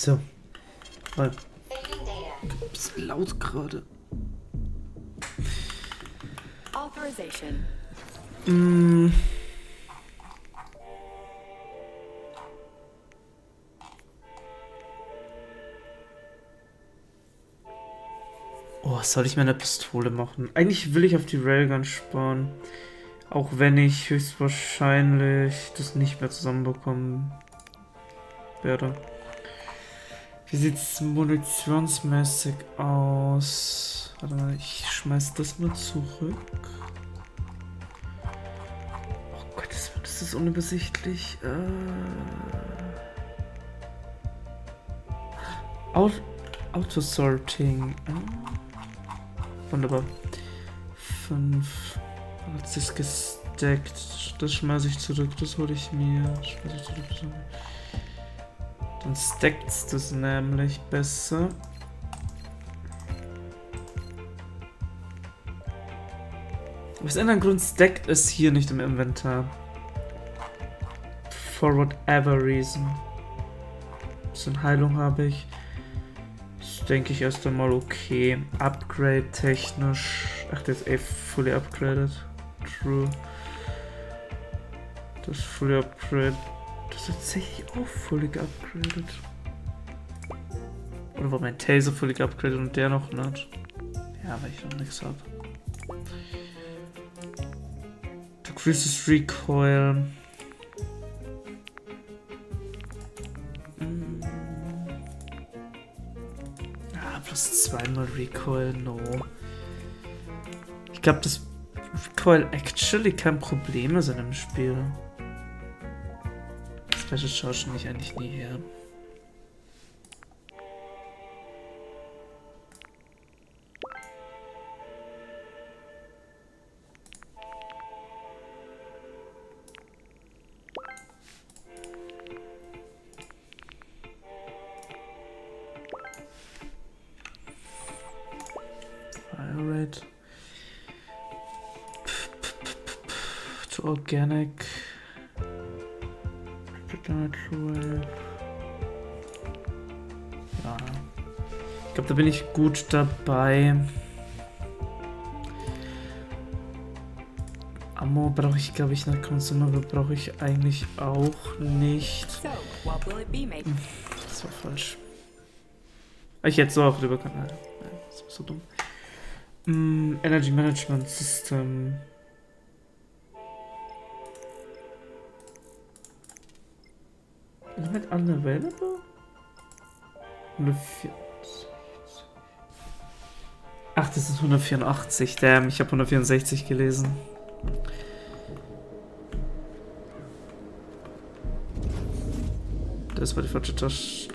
So. Weil. Ein bisschen laut gerade. Mm. Oh, was soll ich mit einer Pistole machen? Eigentlich will ich auf die Railgun sparen. Auch wenn ich höchstwahrscheinlich das nicht mehr zusammenbekommen werde. Wie sieht's munitionsmäßig aus? Warte mal, ich schmeiß das mal zurück. Oh Gott, das ist unübersichtlich. Autosorting. Wunderbar. 5. Hat sich gestackt. Das schmeiße ich zurück, das hole ich mir. Dann stackt's das nämlich besser. Aus irgendeinem Grund stackt es hier nicht im Inventar. For whatever reason. Ein bisschen Heilung habe ich. Das denke ich erst einmal okay. Upgrade technisch. Ach, der ist fully upgraded. True. Das fully upgraded. Das ist tatsächlich auch fully upgraded. Oder war mein Taser fully upgraded und der noch nicht? Ja, weil ich noch nichts habe. Decreases Recoil. Plus 2-mal Recoil, no. Ich glaube, das Recoil actually kein Problem ist in dem Spiel. Special Charge nehme ich eigentlich nie her. To organic. Ja. Ich glaube, da bin ich gut dabei. Ammo brauche ich, glaube ich, nicht. Consumable brauche ich eigentlich auch nicht. Das war falsch. Ich hätte so auch rüber können. Nein, das war so dumm. Energy Management System. Limit unavailable? 164. Ach, das ist 184. Damn, ich habe 164 gelesen. Das war die falsche Tasche.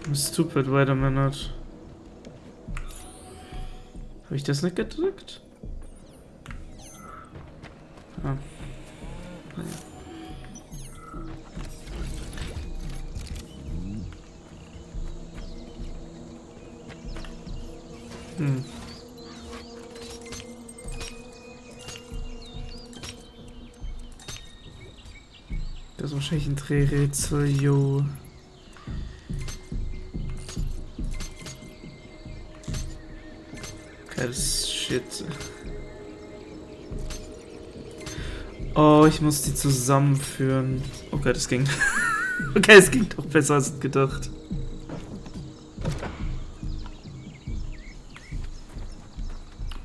I'm stupid, wait a minute. Habe ich das nicht gedrückt? Ah. Naja. Das ist wahrscheinlich ein Drehrätsel, yo. Okay, das ist shit. Oh, ich muss die zusammenführen. Okay, das ging. Okay, es ging doch besser als gedacht.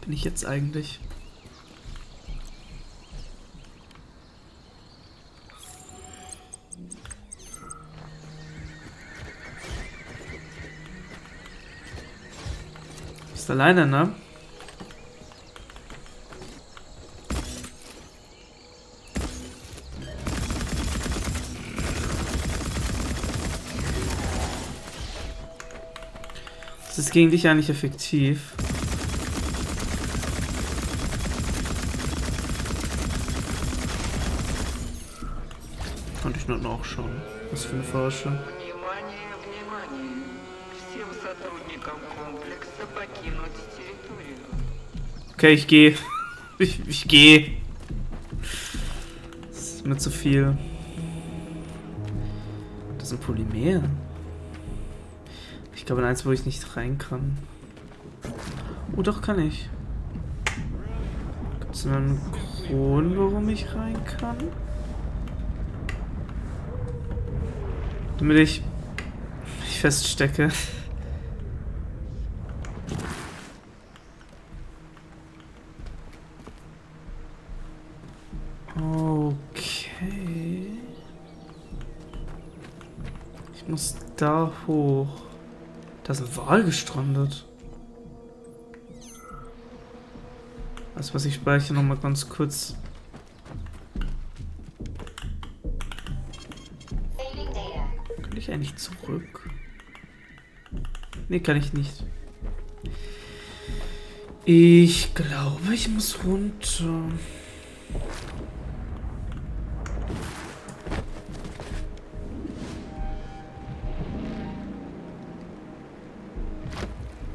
Bin ich jetzt eigentlich? Bist alleine, ne? Das ist gegen dich eigentlich effektiv. Konnte ich nur noch schauen. Was für eine Verarsche. Okay, ich gehe. Ich gehe. Das ist mir zu viel. Das sind Polymer. Ich glaube, eins, wo ich nicht rein kann. Oh, doch kann ich. Gibt es einen Grund, warum ich rein kann? Damit ich feststecke. Okay. Ich muss da hoch. Da ist ein Wal gestrandet. Das, was ich speichere, noch mal ganz kurz. Kann ich eigentlich zurück? Nee, kann ich nicht. Ich glaube, ich muss runter.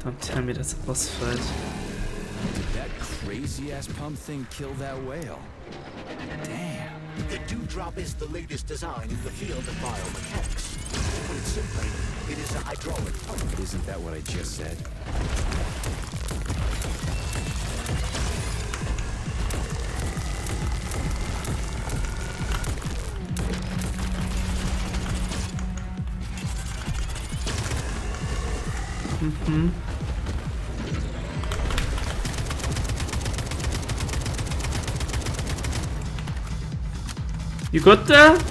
Don't tell me that's a boss fight. That crazy ass pump thing killed that whale. Damn. The Dewdrop is the latest design in the field of biomechanics. To put it simply, it is a hydraulic pump. Isn't that what I just said? Mhm. You got that?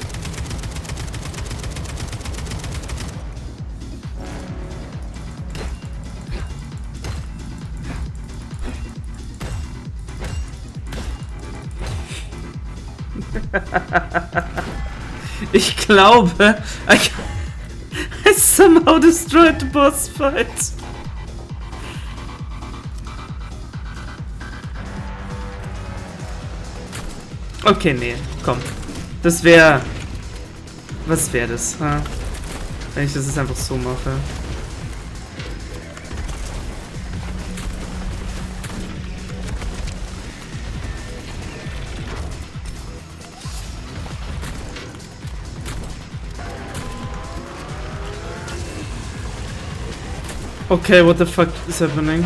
Ich glaube, I somehow destroyed the boss fight. Okay, nee, komm. Das wäre... Was wäre das, ha? Wenn ich das jetzt einfach so mache. Okay, what the fuck is happening?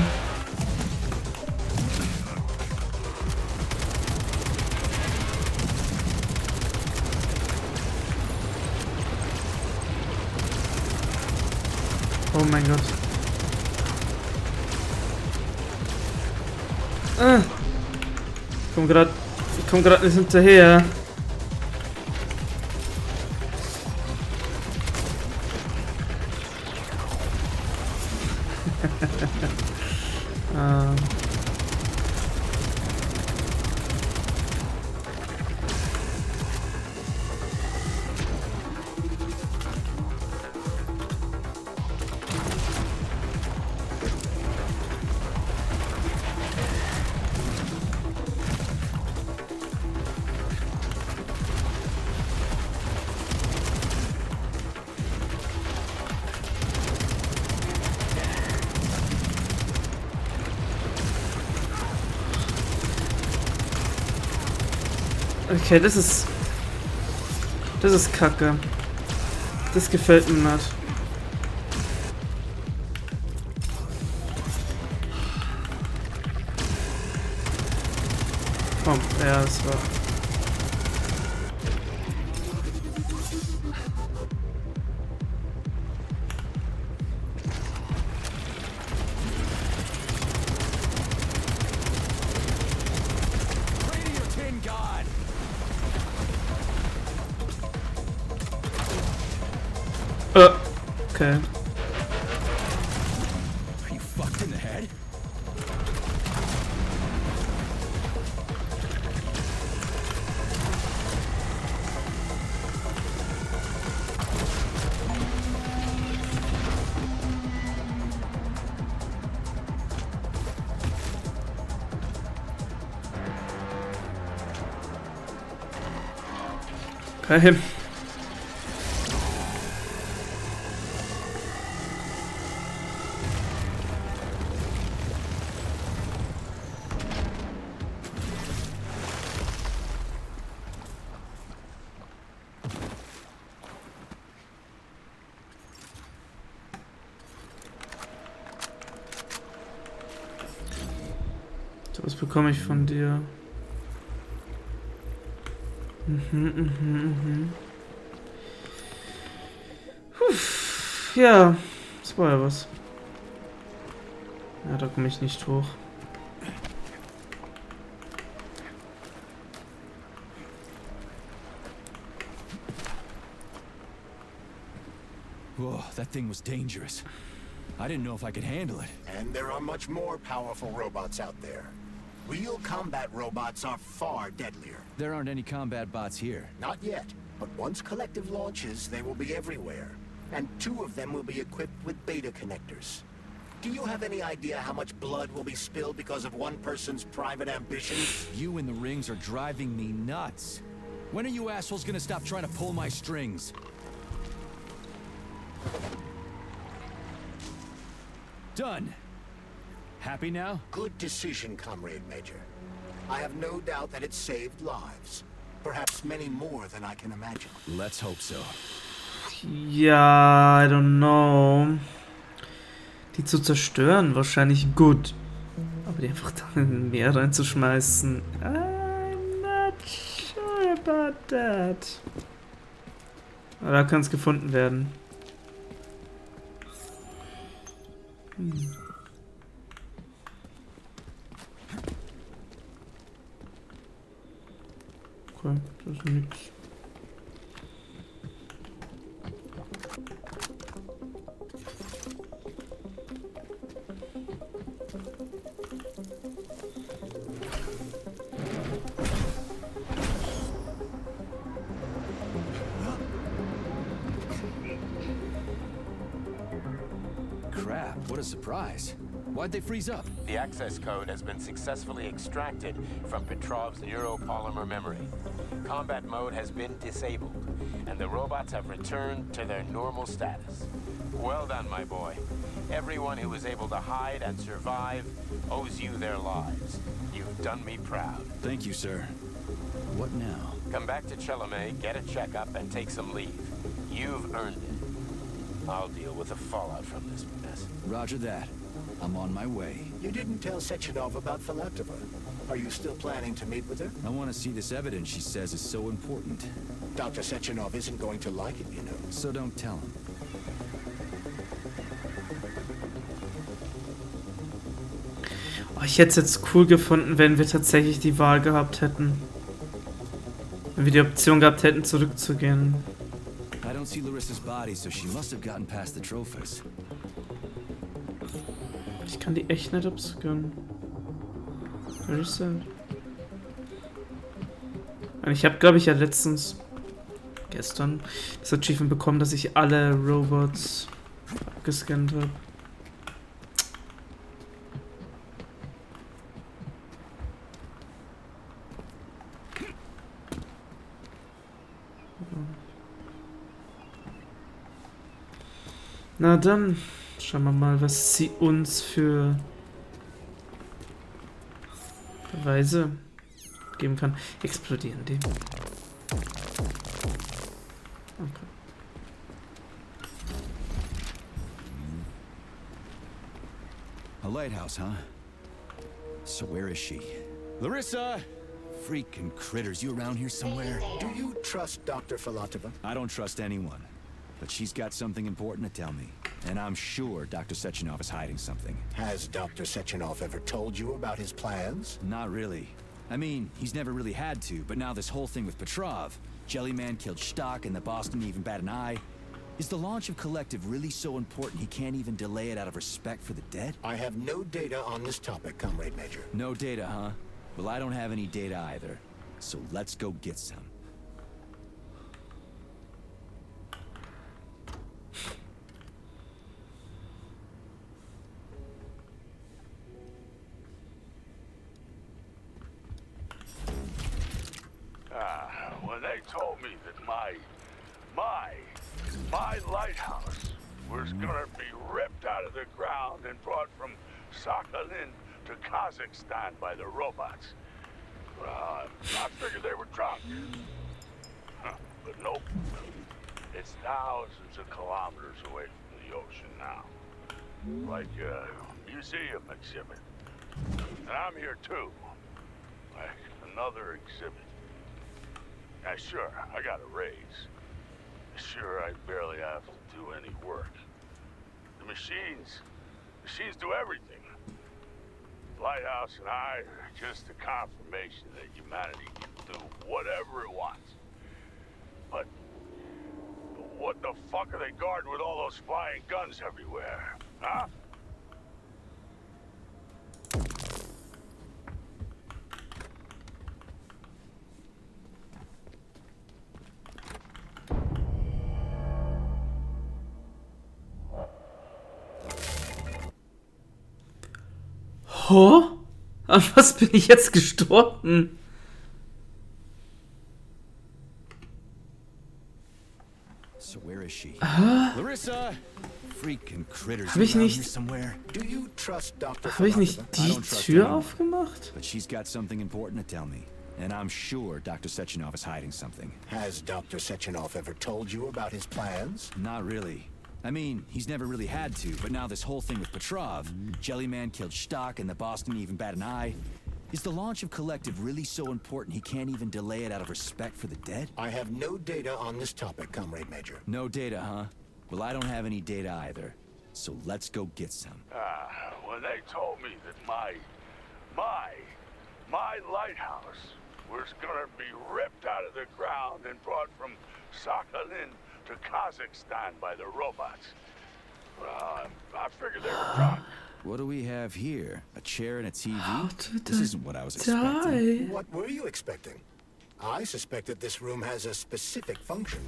Oh mein Gott. Ich komm grad nicht hinterher. Okay, das ist Kacke. Das gefällt mir nicht. Komm, ja, das war... Okay. Are you fucked in the head? Okay. bekomme ich von dir? Puh, ja, das war ja was. Ja, da komme ich nicht hoch. Whoa, that thing was dangerous. I didn't know if I could handle it. And there are much more powerful robots out there. Real combat robots are far deadlier. There aren't any combat bots here. Not yet, but once Collective launches, they will be everywhere. And 2 of them will be equipped with beta connectors. Do you have any idea how much blood will be spilled because of one person's private ambitions? You in the rings are driving me nuts. When are you assholes gonna stop trying to pull my strings? Done. Happy now? Good decision, Comrade Major. I have no doubt that it saved lives. Perhaps many more than I can imagine. Let's hope so. Ja, I don't know. Die zu zerstören, wahrscheinlich gut. Aber die einfach da in ein Meer reinzuschmeißen. I'm not sure about that. Aber da kann es gefunden werden. Okay, das ist nix. Crap, what a surprise. Why'd they freeze up? The access code has been successfully extracted from Petrov's neuropolymer memory. Combat mode has been disabled, and the robots have returned to their normal status. Well done, my boy. Everyone who was able to hide and survive owes you their lives. You've done me proud. Thank you, sir. What now? Come back to Chelome, get a checkup, and take some leave. You've earned it. I'll deal with the fallout from this mess. Roger that. I'm on my way. You didn't tell Sechenov about Filatova. Are you still planning to meet with her? I want to see this evidence she says is so important. Dr. Sechenov isn't going to like it, you know. So don't tell him. Oh, ich hätte es jetzt cool gefunden, wenn wir tatsächlich die Wahl gehabt hätten. Wenn wir die Option gehabt hätten, zurückzugehen. I don't see Larissa's body, so she must have gotten past the Trophus. Ich kann die echt nicht obscuren. Very sad. Und ich habe, glaube ich, ja gestern, das Achievement bekommen, dass ich alle Robots abgescannt habe. Na dann, schauen wir mal, was sie uns für Beweise geben kann. Explodieren die? Okay. A lighthouse, huh? So where is she? Larissa! Freaking critters, you around here somewhere? Do you trust Dr. Filatova? I don't trust anyone. But she's got something important to tell me. And I'm sure Dr. Sechenov is hiding something. Has Dr. Sechenov ever told you about his plans? Not really. I mean, he's never really had to, but now this whole thing with Petrov, Jellyman killed Stock and the boss didn't even bat an eye. Is the launch of Collective really so important he can't even delay it out of respect for the dead? I have no data on this topic, Comrade Major. No data, huh? Well, I don't have any data either. So let's go get some. When they told me that my lighthouse was gonna be ripped out of the ground and brought from Sakhalin to Kazakhstan by the robots, I figured they were drunk. But nope. It's thousands of kilometers away from the ocean now. Like a museum exhibit. And I'm here too, Another exhibit. Yeah, sure, I got a raise. Sure, I barely have to do any work. The machines do everything. Lighthouse and I are just a confirmation that humanity can do whatever it wants. But what the fuck are they guarding with all those flying guns everywhere? Huh? Oh? An was bin ich jetzt gestorben? So where is she? Larissa! Freaking critters. Hab ich around nicht- here somewhere? Do you trust Dr. Habe ich nicht Philosopher? die don't trust Tür anyone. aufgemacht? But she's got something important to tell me. And I'm sure Dr. Sechenov is hiding something. Has Dr. Sechenov ever told you about his plans? Not really. I mean, he's never really had to, but now this whole thing with Petrov, Jellyman killed Stock and the boss didn't even bat an eye. Is the launch of Collective really so important he can't even delay it out of respect for the dead? I have no data on this topic, Comrade Major. No data, huh? Well, I don't have any data either. So let's go get some. When they told me that my lighthouse was gonna be ripped out of the ground and brought from Sakhalin to Kazakhstan by the robots, well, I figured they were drunk. What do we have here? A chair and a TV? How did This I isn't what I was expecting. Die. What were you expecting? I suspect that this room has a specific function.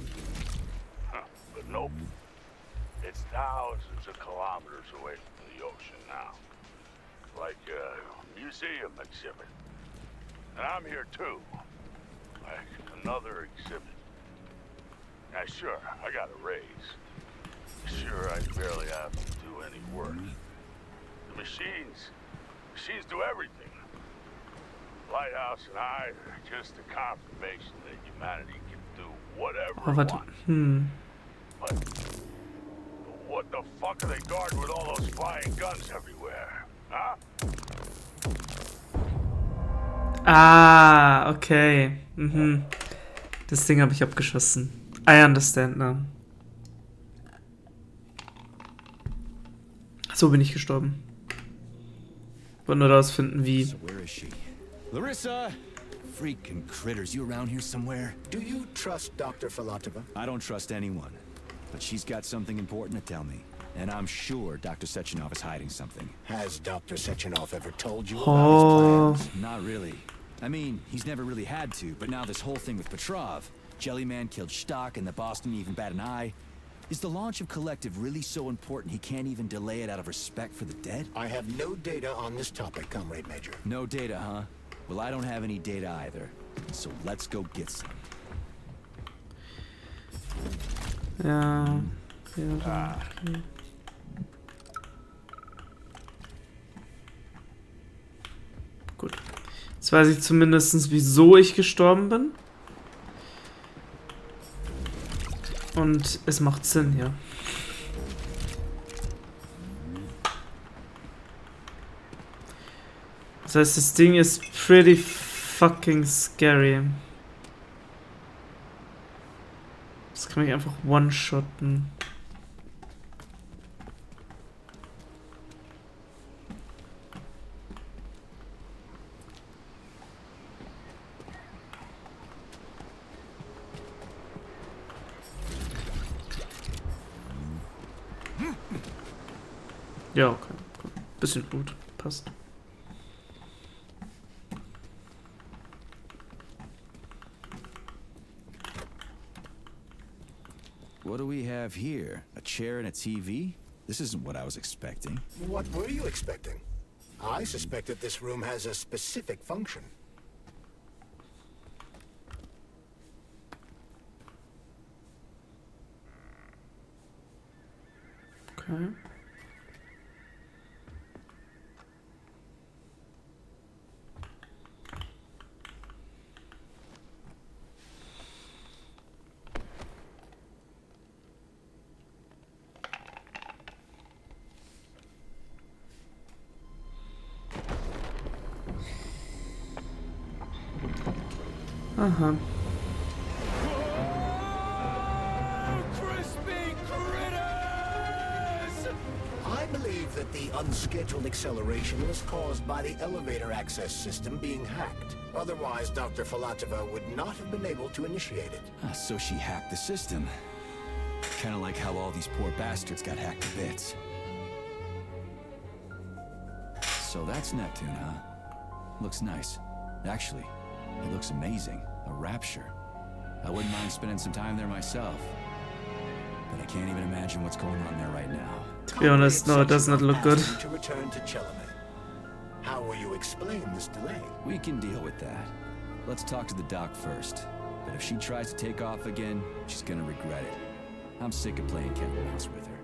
But nope. It's thousands of kilometers away from the ocean now. Like a museum exhibit. And I'm here too. Like another exhibit. Yeah, sure, I got a raise. Sure, I barely have to do any work. The machines do everything. Lighthouse and I are just a confirmation that humanity can do whatever Oh, it warte. wants. But what the fuck are they guarding with all those flying guns everywhere? Huh? Ah, okay. Mhm. Das Ding habe ich abgeschossen. I understand now. So bin ich gestorben. Wollte nur rausfinden, wie. So where is she? Larissa! Freaking critters, you around here somewhere? Do you trust Dr. Filatova? I don't trust anyone. But she's got something important to tell me. And I'm sure Dr. Sechenov is hiding something. Has Dr. Sechenov ever told you Oh. about his plans? Not really. I mean, he's never really had to, but now this whole thing with Petrov, Jellyman killed Stock and the boss didn't even bat an eye. Is the launch of Collective really so important he can't even delay it out of respect for the dead? I have no data on this topic, Comrade Major. No data, huh? Well, I don't have any data either. So let's go get some. Ja. Ja, okay. Gut. Jetzt weiß ich zumindest, wieso ich gestorben bin. Und es macht Sinn, ja. Das heißt, das Ding ist pretty fucking scary. Das kann mich einfach one-shotten. Ja, okay. Gut. Bisschen Blut. Passt. What do we have here? A chair and a TV? This isn't what I was expecting. What were you expecting? I suspect that this room has a specific function. Okay. Aha. I believe that the unscheduled acceleration was caused by the elevator access system being hacked. Otherwise, Dr. Filatova would not have been able to initiate it. So she hacked the system. Kinda like how all these poor bastards got hacked to bits. So that's Neptune, huh? Looks nice. Actually, it looks amazing. A rapture. I wouldn't mind spending some time there myself. But I can't even imagine what's going on there right now. To be honest, no, it does not look good. To return to Chelome. How will you explain this delay? We can deal with that. Let's talk to the doc first. But if she tries to take off again, she's gonna regret it. I'm sick of playing cat and mouse with her.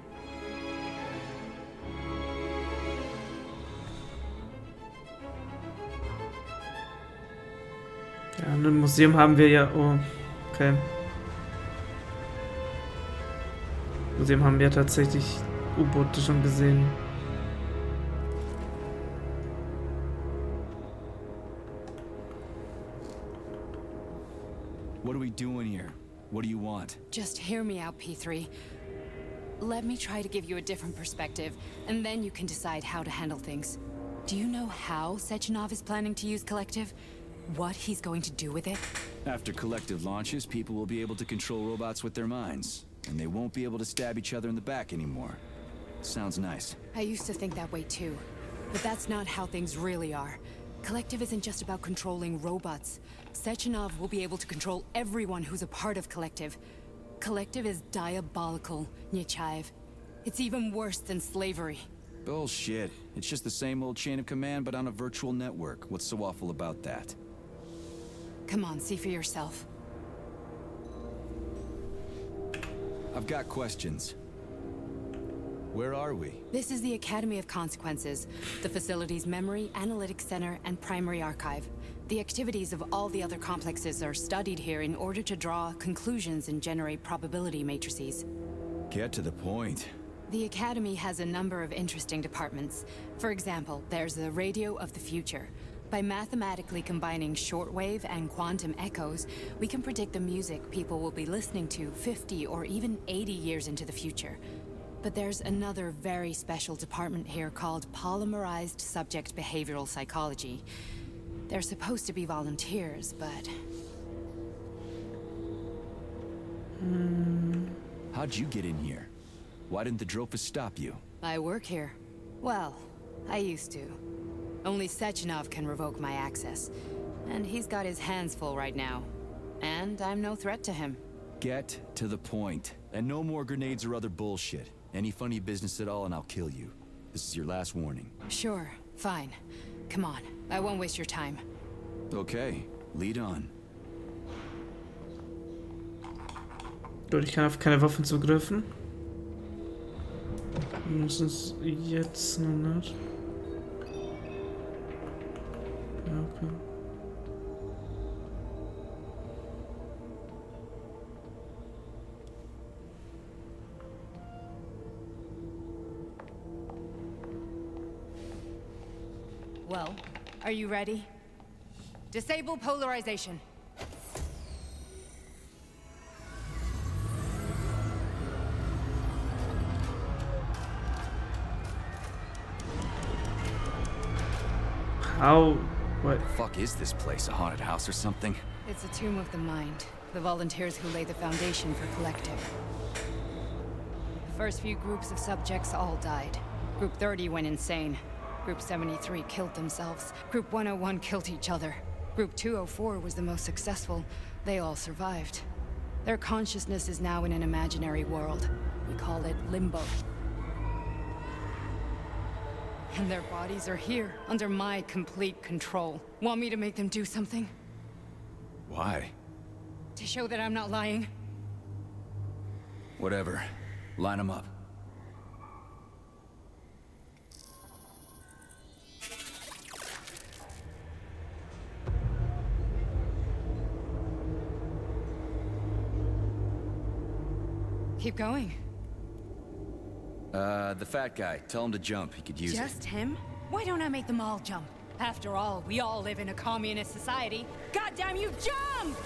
Ja, und im Museum haben wir ja... Oh, okay. Im Museum haben wir tatsächlich U-Boote schon gesehen. What are we doing here? What do you want? Just hear me out, P3. Let me try to give you a different perspective, and then you can decide how to handle things. Do you know how Sechenov is planning to use Collective? What he's going to do with it? After Collective launches, people will be able to control robots with their minds. And they won't be able to stab each other in the back anymore. Sounds nice. I used to think that way too. But that's not how things really are. Collective isn't just about controlling robots. Sechenov will be able to control everyone who's a part of Collective. Collective is diabolical, Nechayev. It's even worse than slavery. Bullshit. It's just the same old chain of command, but on a virtual network. What's so awful about that? Come on, see for yourself. I've got questions. Where are we? This is the Academy of Consequences, the facility's memory, analytics center, and primary archive. The activities of all the other complexes are studied here in order to draw conclusions and generate probability matrices. Get to the point. The Academy has a number of interesting departments. For example, there's the Radio of the Future. By mathematically combining shortwave and quantum echoes, we can predict the music people will be listening to 50 or even 80 years into the future. But there's another very special department here called Polymerized Subject Behavioral Psychology. They're supposed to be volunteers, but... How'd you get in here? Why didn't the Drofus stop you? I work here. Well, I used to. Only Sechenov can revoke my access. And he's got his hands full right now. And I'm no threat to him. Get to the point. And no more grenades or other bullshit. Any funny business at all and I'll kill you. This is your last warning. Sure, fine. Come on, I won't waste your time. Okay, lead on. Gut, ich kann auf keine Waffen zugreifen. Mindestens jetzt noch nicht. Ja, okay. Well, are you ready? Disable polarization. How? What? Fuck is this place? A haunted house or something? It's a tomb of the mind. The volunteers who lay the foundation for Collective. The first few groups of subjects all died. Group 30 went insane. Group 73 killed themselves. Group 101 killed each other. Group 204 was the most successful. They all survived. Their consciousness is now in an imaginary world. We call it Limbo. And their bodies are here, under my complete control. Want me to make them do something? Why? To show that I'm not lying? Whatever. Line them up. Keep going. The fat guy. Tell him to jump. He could use it. Just him? Why don't I make them all jump? After all, we all live in a communist society. Goddamn you, jump!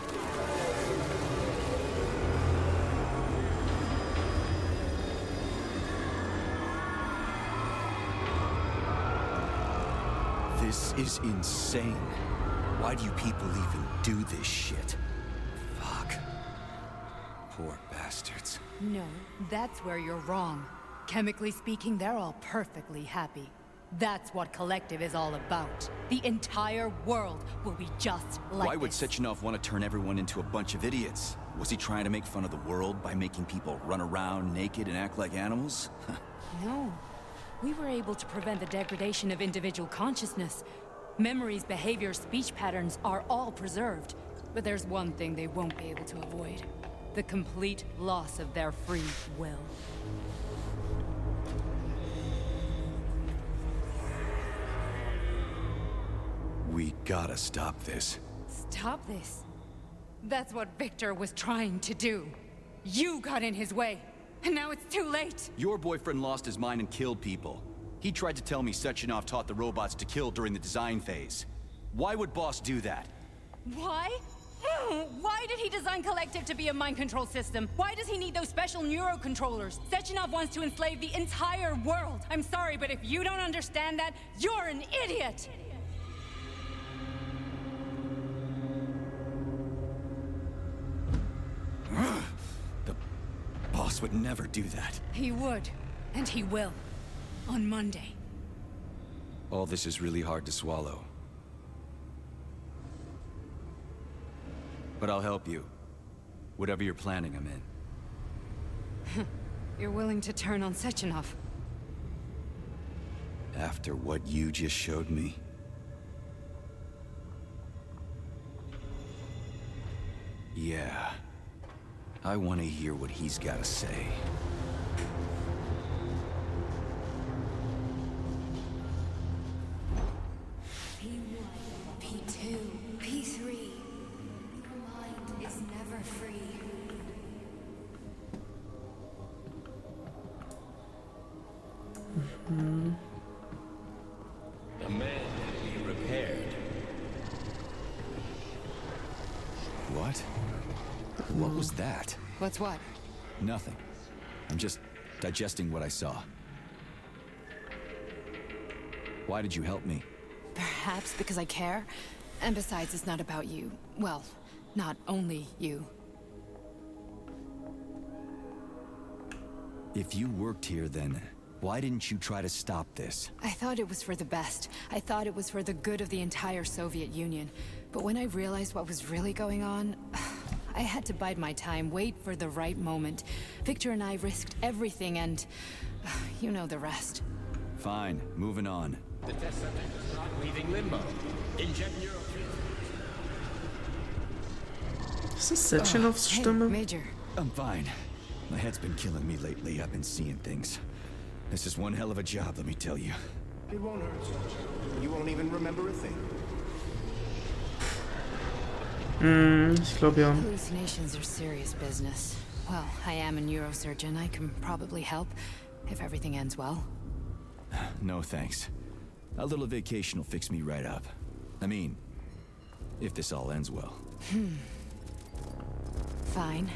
This is insane. Why do you people even do this shit? Fuck. Poor bastards. No, that's where you're wrong. Chemically speaking, they're all perfectly happy. That's what Collective is all about. The entire world will be just like Why would this. Sechenov want to turn everyone into a bunch of idiots? Was he trying to make fun of the world by making people run around naked and act like animals? No. We were able to prevent the degradation of individual consciousness. Memories, behaviors, speech patterns are all preserved. But there's one thing they won't be able to avoid. The complete loss of their free will. We gotta stop this. Stop this. That's what Victor was trying to do. You got in his way, and now it's too late. Your boyfriend lost his mind and killed people. He tried to tell me Sechenov taught the robots to kill during the design phase. Why would Boss do that? Why? Why did he design Collective to be a mind control system? Why does he need those special neurocontrollers? Sechenov wants to enslave the entire world. I'm sorry, but if you don't understand that, you're an idiot! The Boss would never do that. He would, and he will. On Monday. All this is really hard to swallow. But I'll help you. Whatever you're planning, I'm in. You're willing to turn on Sechenov. After what you just showed me? Yeah. I want to hear what he's got to say. P1, P2, P3. Your mind is never free. A man can be repaired. What? What was that? What's what? Nothing. I'm just digesting what I saw. Why did you help me? Perhaps because I care. And besides, it's not about you. Well, not only you. If you worked here, then why didn't you try to stop this? I thought it was for the best. I thought it was for the good of the entire Soviet Union. But when I realized what was really going on, I had to bide my time, wait for the right moment. Victor and I risked everything and you know the rest. Fine, moving on. The test subject is not leaving limbo. Inject Ist das Sechenovs Hey, Stimme? Major. I'm fine. My head's been killing me lately. I've been seeing things. This is one hell of a job, let me tell you. It won't hurt, Sergeant. You won't even remember a thing. Ich glaube ja. Hallucinations are serious business. Well, I am a neurosurgeon. I can probably help if everything ends well. No thanks. A little vacation will fix me right up. I mean, if this all ends well. Fine.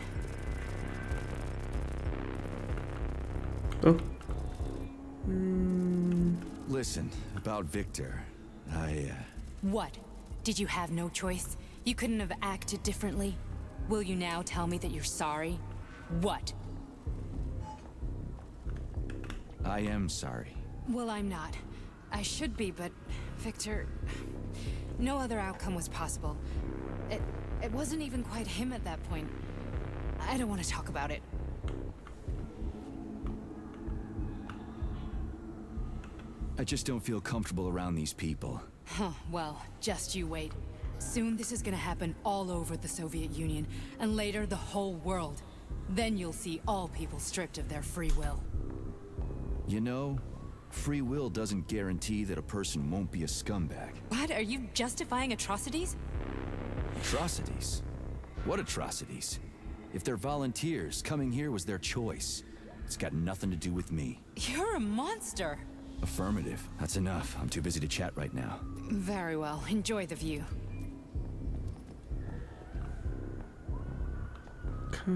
Oh. Listen, about Victor, What? Did you have no choice? You couldn't have acted differently? Will you now tell me that you're sorry? What? I am sorry. Well, I'm not. I should be, but Victor... No other outcome was possible. It wasn't even quite him at that point. I don't want to talk about it. I just don't feel comfortable around these people. Huh, well, just you wait. Soon this is gonna happen all over the Soviet Union, and later the whole world. Then you'll see all people stripped of their free will. You know, free will doesn't guarantee that a person won't be a scumbag. What? Are you justifying atrocities? Atrocities? What atrocities? If they're volunteers, coming here was their choice. It's got nothing to do with me. You're a monster. Affirmative. That's enough. I'm too busy to chat right now. Very well. Enjoy the view. Okay.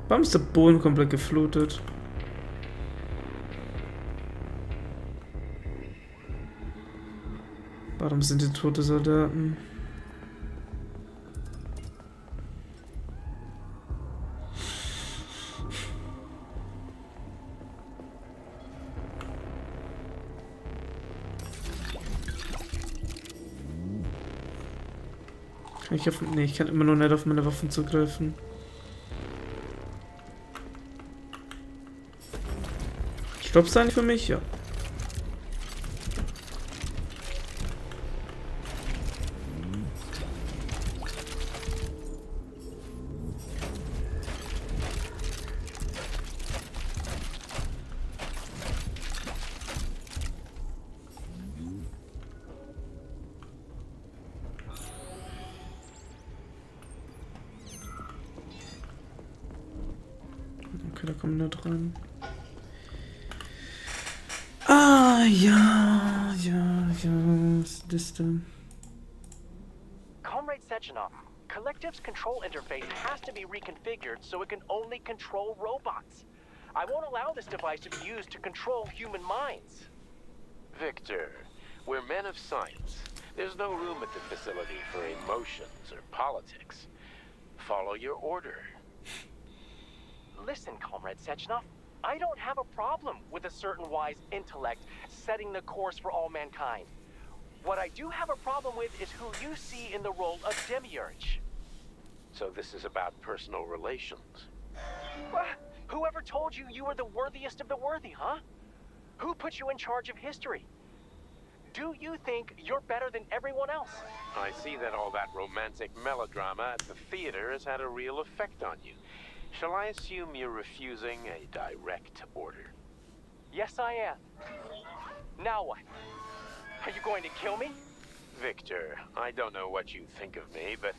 Warum ist der Boden komplett geflutet? Warum sind die tote Soldaten? Kann ich auf... Nee, ich kann immer nur nicht auf meine Waffen zugreifen. Stoppst du eigentlich für mich? Ja. Okay, da kommen wir nicht rein. Ah, ja. Was ist das denn? Comrade Sechenov, Collective's control interface has to be reconfigured so it can only control robots. I won't allow this device to be used to control human minds. Victor, we're men of science. There's no room at the facility for emotions or politics. Follow your order. Listen, Comrade Sechenov, I don't have a problem with a certain wise intellect setting the course for all mankind. What I do have a problem with is who you see in the role of Demiurge. So this is about personal relations. Whoever told you you were the worthiest of the worthy, huh? Who put you in charge of history? Do you think you're better than everyone else? I see that all that romantic melodrama at the theater has had a real effect on you. Shall I assume you're refusing a direct order? Yes, I am. Now what? Are you going to kill me? Victor, I don't know what you think of me, but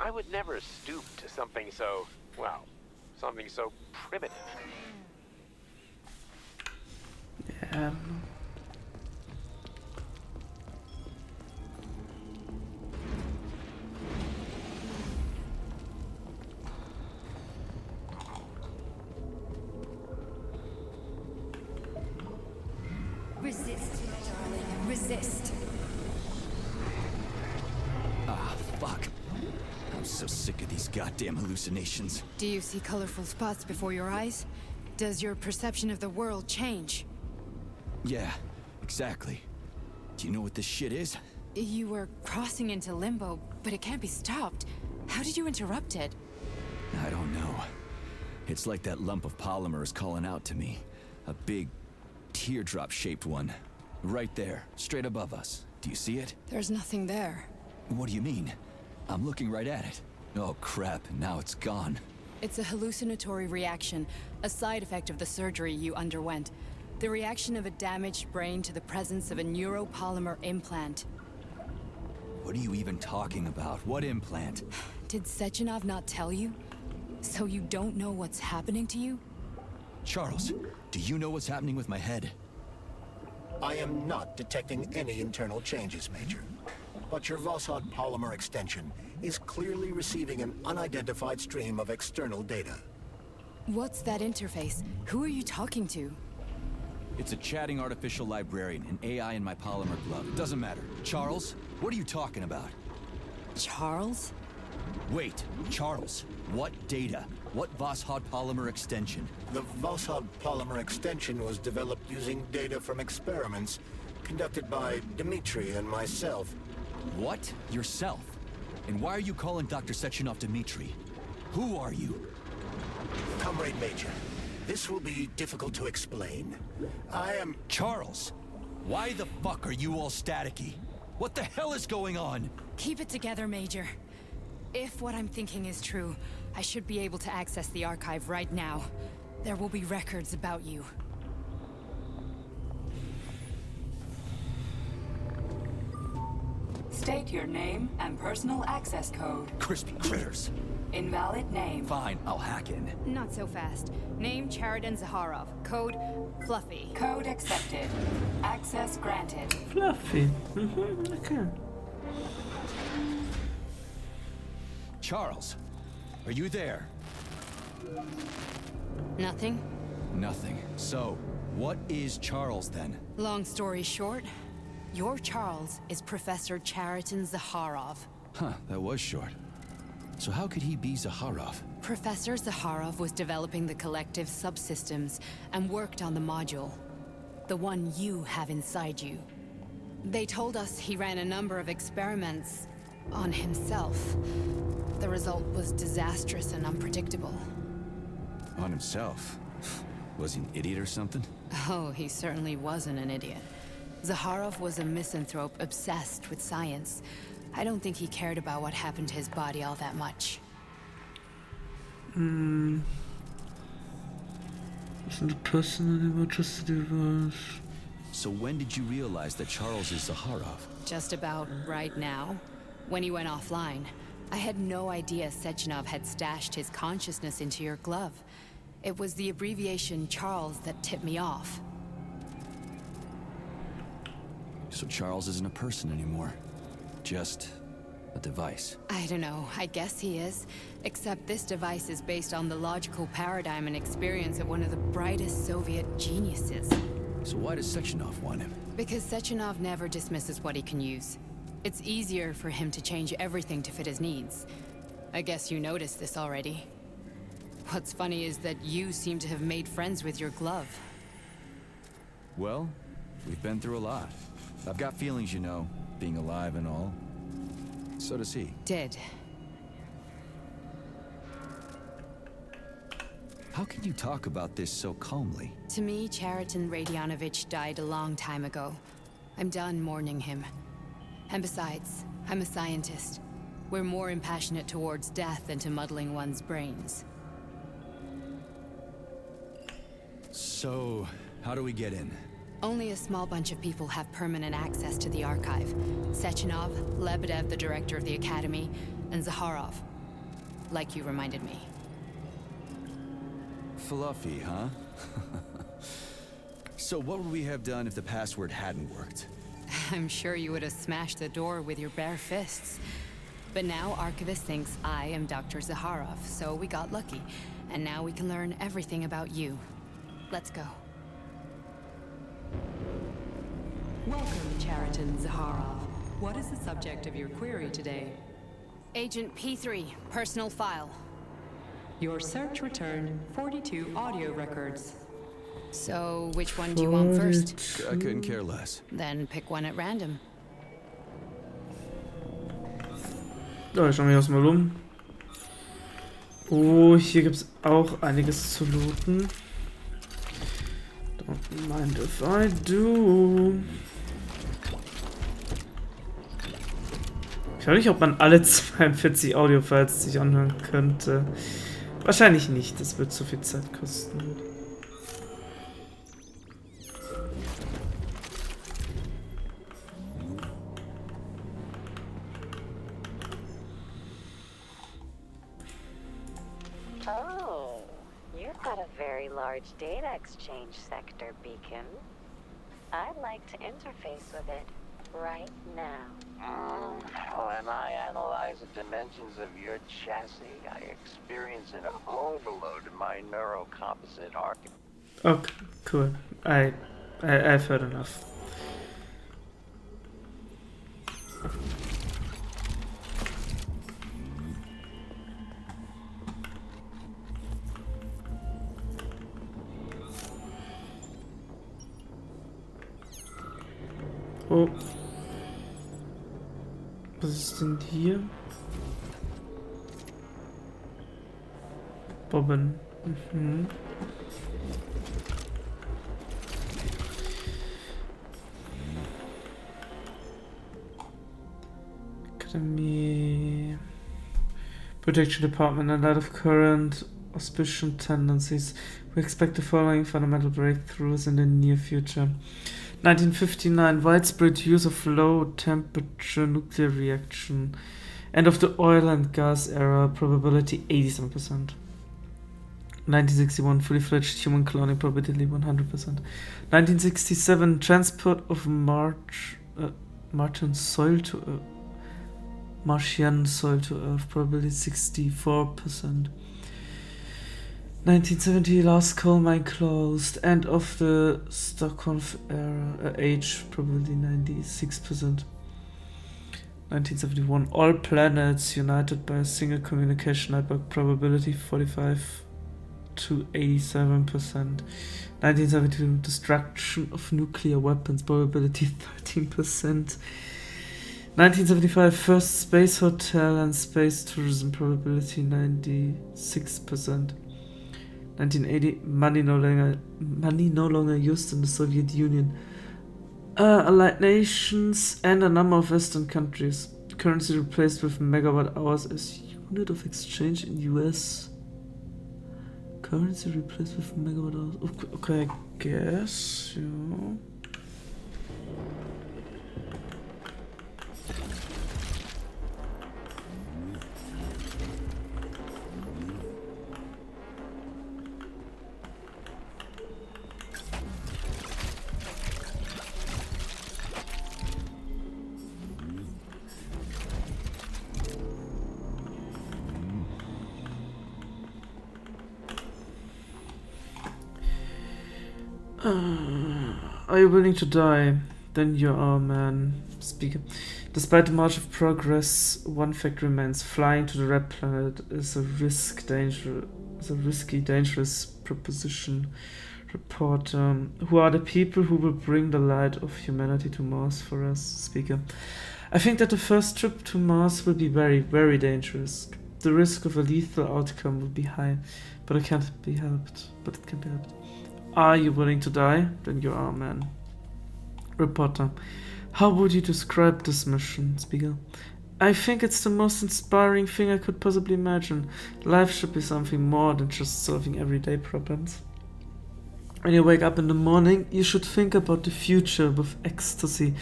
I would never stoop to something so, well, something so primitive. Ja. Resist, my darling. Resist. Ah, fuck. I'm so sick of these goddamn hallucinations. Do you see colorful spots before your eyes? Does your perception of the world change? Yeah, exactly. Do you know what this shit is? You were crossing into limbo, but it can't be stopped. How did you interrupt it? I don't know. It's like that lump of polymer is calling out to me. A big, teardrop-shaped one. Right there, straight above us. Do you see it? There's nothing there. What do you mean? I'm looking right at it. Oh crap, now it's gone. It's a hallucinatory reaction, a side effect of the surgery you underwent. The reaction of a damaged brain to the presence of a neuropolymer implant. What are you even talking about? What implant? Did Sechenov not tell you? So you don't know what's happening to you? Charles, do you know what's happening with my head? I am not detecting any internal changes, Major. But your Vossod polymer extension is clearly receiving an unidentified stream of external data. What's that interface? Who are you talking to? It's a chatting artificial librarian, an AI in my polymer glove. It doesn't matter. Charles, what are you talking about? Charles? Wait, Charles, what data? What Vossod polymer extension? The Vossod polymer extension was developed using data from experiments conducted by Dmitri and myself. What? Yourself? And why are you calling Dr. Sechenov Dmitri? Who are you? Comrade Major, this will be difficult to explain. I am... Charles, why the fuck are you all staticky? What the hell is going on? Keep it together, Major. If what I'm thinking is true, I should be able to access the archive right now. There will be records about you. State your name and personal access code. Crispy critters. Invalid name. Fine, I'll hack in. Not so fast. Name Cheriton Zaharov. Code Fluffy. Code accepted. Access granted. Fluffy. Okay. Charles, are you there? Nothing? Nothing. So, what is Charles then? Long story short, your Charles is Professor Cheriton Zaharov. Huh, that was short. So how could he be Zaharov? Professor Zaharov was developing the collective subsystems and worked on the module. The one you have inside you. They told us he ran a number of experiments on himself. The result was disastrous and unpredictable. On himself? Was he an idiot or something? Oh, he certainly wasn't an idiot. Zaharov was a misanthrope obsessed with science. I don't think he cared about what happened to his body all that much. Isn't a person anymore just a device? So when did you realize that Charles is Zaharov? Just about right now. When he went offline. I had no idea Sechenov had stashed his consciousness into your glove. It was the abbreviation Charles that tipped me off. So Charles isn't a person anymore. Just a device. I don't know, I guess he is. Except this device is based on the logical paradigm and experience of one of the brightest Soviet geniuses. So why does Sechenov want him? Because Sechenov never dismisses what he can use. It's easier for him to change everything to fit his needs. I guess you noticed this already. What's funny is that you seem to have made friends with your glove. Well, we've been through a lot. I've got feelings, you know, being alive and all. So does he. Did. How can you talk about this so calmly? To me, Cheriton Radionovich died a long time ago. I'm done mourning him. And besides, I'm a scientist. We're more impassionate towards death than to muddling one's brains. So, how do we get in? Only a small bunch of people have permanent access to the archive. Sechenov, Lebedev, the director of the Academy, and Zaharov. Like you reminded me. Fluffy, huh? So what would we have done if the password hadn't worked? I'm sure you would have smashed the door with your bare fists. But now Archivist thinks I am Dr. Zaharov, so we got lucky. And now we can learn everything about you. Let's go. Welcome, Cheriton Zaharov. What is the subject of your query today? Agent P3, personal file. Your search returned 42 audio records. So, which one do you want first? I couldn't care less. Then pick one at random. So, ich schau mich erstmal um. Oh, hier gibt es auch einiges zu looten. Don't mind if I do. Ich weiß nicht, ob man alle 42 Audiofiles sich anhören könnte. Wahrscheinlich nicht, das wird zu viel Zeit kosten. Oh, you've got a very large data exchange sector, Beacon. I'd like to interface with it right now. When I analyze the dimensions of your chassis, I experience an overload in my neurocomposite architecture. Okay, cool. I've heard enough. Oh. Was ist denn hier? Bobben. Mhm. Academy. Protection Department, a lot of current auspicious tendencies. We expect the following fundamental breakthroughs in the near future. 1959, widespread use of low temperature nuclear reaction. End of the oil and gas era, probability 87%. 1961, fully fledged human cloning, probability 100%. 1967, transport of Martian soil to Earth, probability 64%. 1970, last coal mine closed. End of the Stockholm era, age, probability 96%. 1971, all planets united by a single communication network, probability 45 to 87%. 1972, destruction of nuclear weapons, probability 13%. 1975, first space hotel and space tourism, probability 96%. 1980, money no longer used in the Soviet Union. Allied nations and a number of Western countries. Currency replaced with megawatt hours as unit of exchange in US. Currency replaced with megawatt hours. Okay, I guess, yeah. Are you willing to die? Then you are, man. Speaker. Despite the march of progress, one fact remains: flying to the red planet is a risky, dangerous proposition. Report. Who are the people who will bring the light of humanity to Mars for us? Speaker. I think that the first trip to Mars will be very, very dangerous. The risk of a lethal outcome will be high, but it can't be helped. Are you willing to die? Then you are, man. Reporter. How would you describe this mission? Speaker. I think it's the most inspiring thing I could possibly imagine. Life should be something more than just solving everyday problems. When you wake up in the morning, you should think about the future with ecstasy.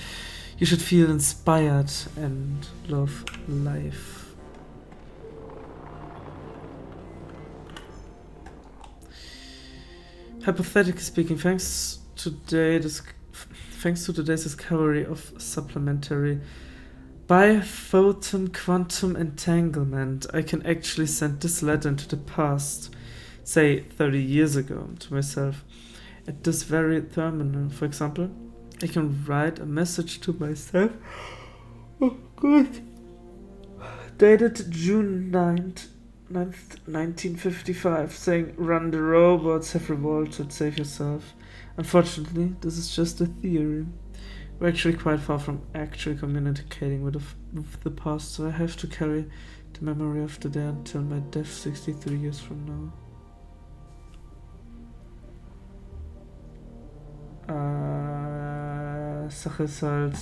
You should feel inspired and love life. Hypothetically speaking, thanks to today's discovery of supplementary biphoton quantum entanglement, I can actually send this letter into the past, say 30 years ago, to myself. At this very terminal, for example, I can write a message to myself. Oh God. Dated June 9th, 1955, saying, "Run, the robots have revolted, save yourself." Unfortunately, this is just a theory. We're actually quite far from actually communicating with the past, so I have to carry the memory of the day until my death 63 years from now. Sache ist halt,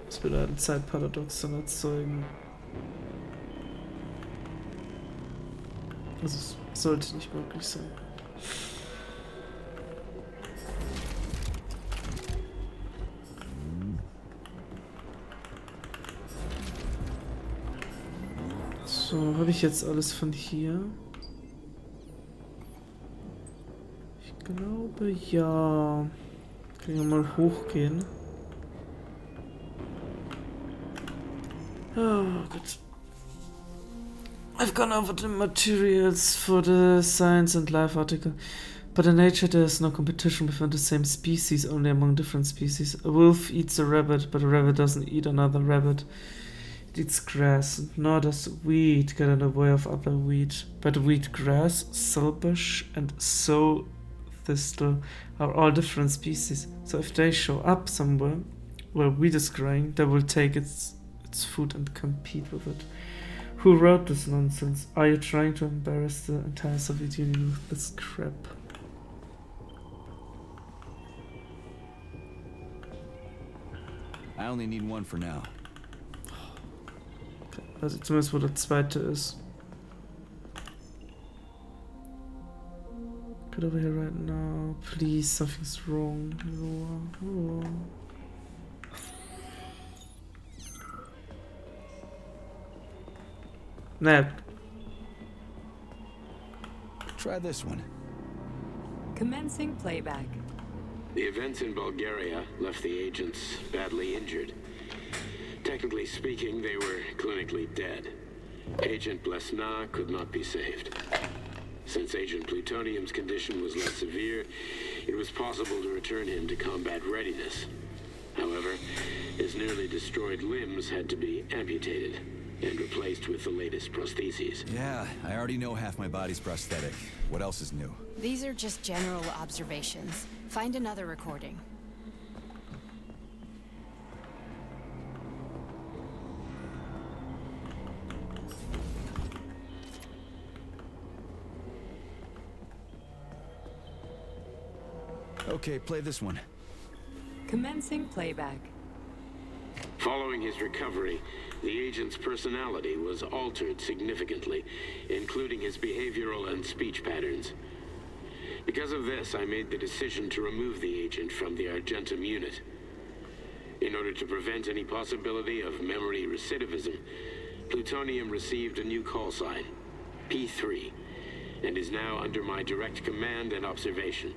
es wird ein Zeitparadoxon erzeugen. Also es sollte nicht möglich sein. So, habe ich jetzt alles von hier? Ich glaube, ja. Können wir mal hochgehen. Oh, gut. I've gone over the materials for the Science and Life article. But in nature there is no competition within the same species, only among different species. A wolf eats a rabbit, but a rabbit doesn't eat another rabbit. It eats grass, nor does wheat get in the way of other wheat. But wheat, grass, saltbush, and sow thistle are all different species. So if they show up somewhere where wheat is growing, they will take its food and compete with it. Who wrote this nonsense? Are you trying to embarrass the entire Soviet Union with this crap? I only need one for now. Okay, also zumindest wo der zweite ist. Get over here right now. Please, something's wrong. Naja. Try this one. Commencing playback. The events in Bulgaria left the agents badly injured. Technically speaking, they were clinically dead. Agent Blesna could not be saved. Since Agent Plutonium's condition was less severe, it was possible to return him to combat readiness. However, his nearly destroyed limbs had to be amputated and replaced with the latest prostheses. Yeah, I already know half my body's prosthetic. What else is new? These are just general observations. Find another recording. Okay, play this one. Commencing playback. Following his recovery, the agent's personality was altered significantly, including his behavioral and speech patterns. Because of this, I made the decision to remove the agent from the Argentum unit. In order to prevent any possibility of memory recidivism, Plutonium received a new call sign, P3, and is now under my direct command and observation.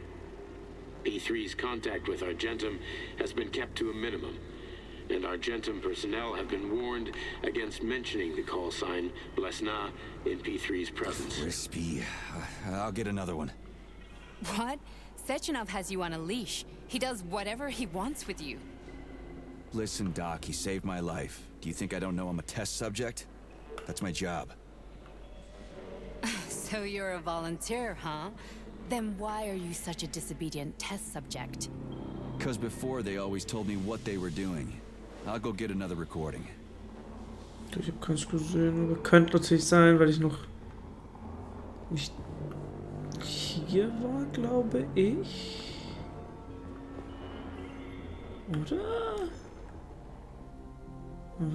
P3's contact with Argentum has been kept to a minimum, and Argentum personnel have been warned against mentioning the call sign Blesna in P3's presence. Crispy. I'll get another one. What? Sechenov has you on a leash. He does whatever he wants with you. Listen, Doc, he saved my life. Do you think I don't know I'm a test subject? That's my job. So you're a volunteer, huh? Then why are you such a disobedient test subject? Because before they always told me what they were doing. I'll go get another recording. Ich habe keins gesehen, aber könnte natürlich sein, weil ich noch nicht hier war, glaube ich. Oder? Ein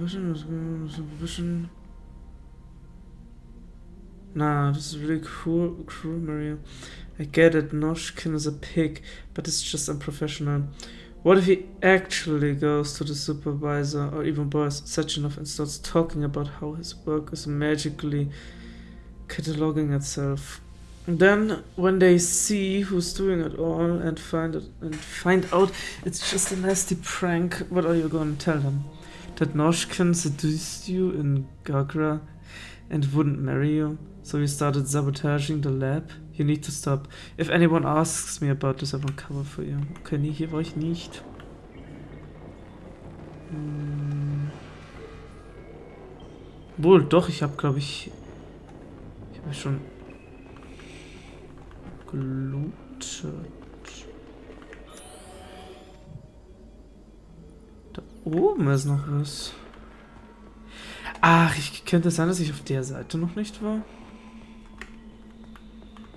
bisschen. Nah, this is really cruel, Maria. I get it, Noshkin is a pig, but it's just unprofessional. What if he actually goes to the supervisor, or even worse, Sechenov, and starts talking about how his work is magically cataloging itself? And then, when they see who's doing it all and find out it's just a nasty prank, what are you going to tell them? That Noshkin seduced you in Gagra and wouldn't marry you? So you started sabotaging the lab? You need to stop. If anyone asks me about this, I will cover for you. Okay, nee, hier war ich nicht. Wohl, doch, ich habe, glaube ich... Ich habe schon... gelootet. Da oben ist noch was. Ach, könnte es sein, dass ich auf der Seite noch nicht war?